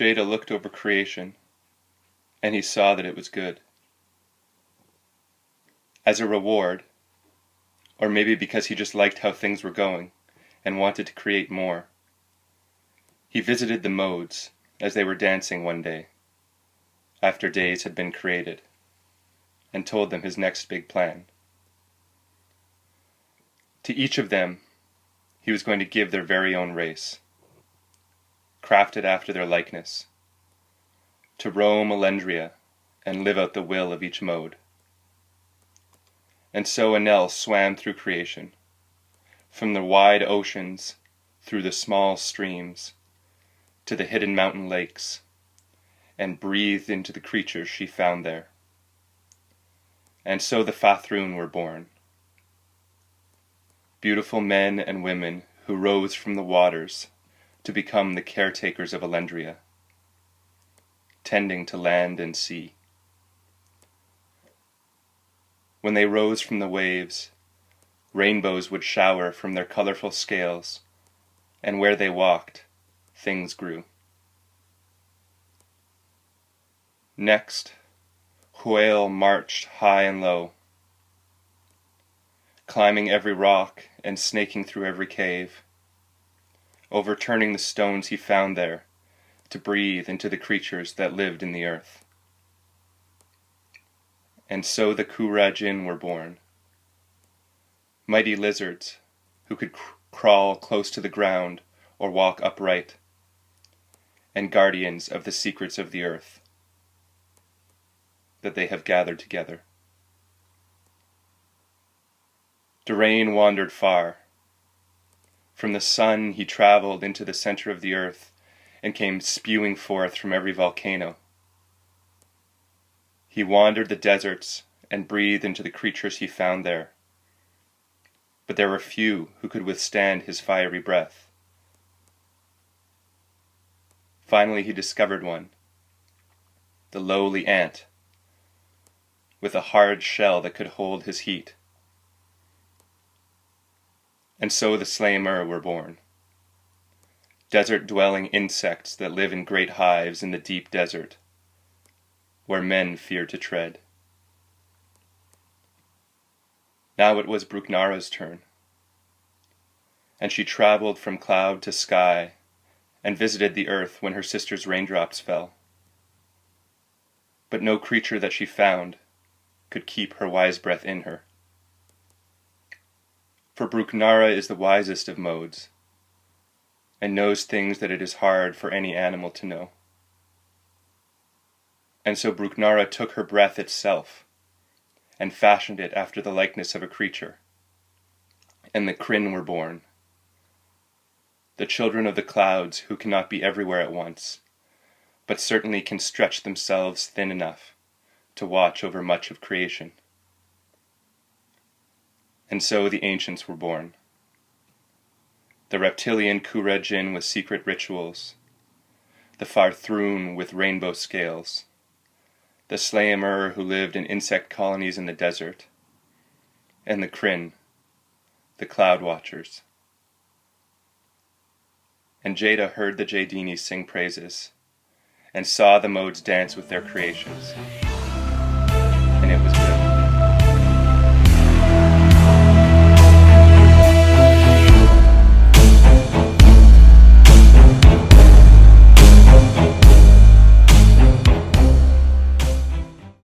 Jada looked over creation, and he saw that it was good. As a reward, or maybe because he just liked how things were going and wanted to create more, he visited the modes as they were dancing one day, after days had been created, and told them his next big plan. To each of them, he was going to give their very own race, crafted after their likeness, to roam Allendria and live out the will of each mode. And so Enel swam through creation, from the wide oceans, through the small streams, to the hidden mountain lakes, and breathed into the creatures she found there. And so the Fahrthrun were born, beautiful men and women who rose from the waters to become the caretakers of Allendria, tending to land and sea. When they rose from the waves, rainbows would shower from their colorful scales, and where they walked, things grew. Next, Huel marched high and low, climbing every rock and snaking through every cave, overturning the stones he found there to breathe into the creatures that lived in the earth. And so the Koo-ra-jin were born, mighty lizards who could crawl close to the ground or walk upright, and guardians of the secrets of the earth that they have gathered together. Durain wandered far. From the sun he traveled into the center of the earth and came spewing forth from every volcano. He wandered the deserts and breathed into the creatures he found there. But there were few who could withstand his fiery breath. Finally he discovered one, the lowly ant, with a hard shell that could hold his heat. And so the Slaim-ur were born, desert-dwelling insects that live in great hives in the deep desert, where men fear to tread. Now it was Bruknara's turn, and she traveled from cloud to sky and visited the earth when her sister's raindrops fell. But no creature that she found could keep her wise breath in her. For Bruknara is the wisest of modes, and knows things that it is hard for any animal to know. And so Bruknara took her breath itself, and fashioned it after the likeness of a creature, and the Krin were born, the children of the clouds who cannot be everywhere at once, but certainly can stretch themselves thin enough to watch over much of creation. And so the ancients were born, the reptilian Koo-ra-jin with secret rituals, the Fahrthrun with rainbow scales, the Slaim-ur who lived in insect colonies in the desert, and the Krin, the cloud watchers. And Jada heard the Jadinis sing praises, and saw the modes dance with their creations, and it was good.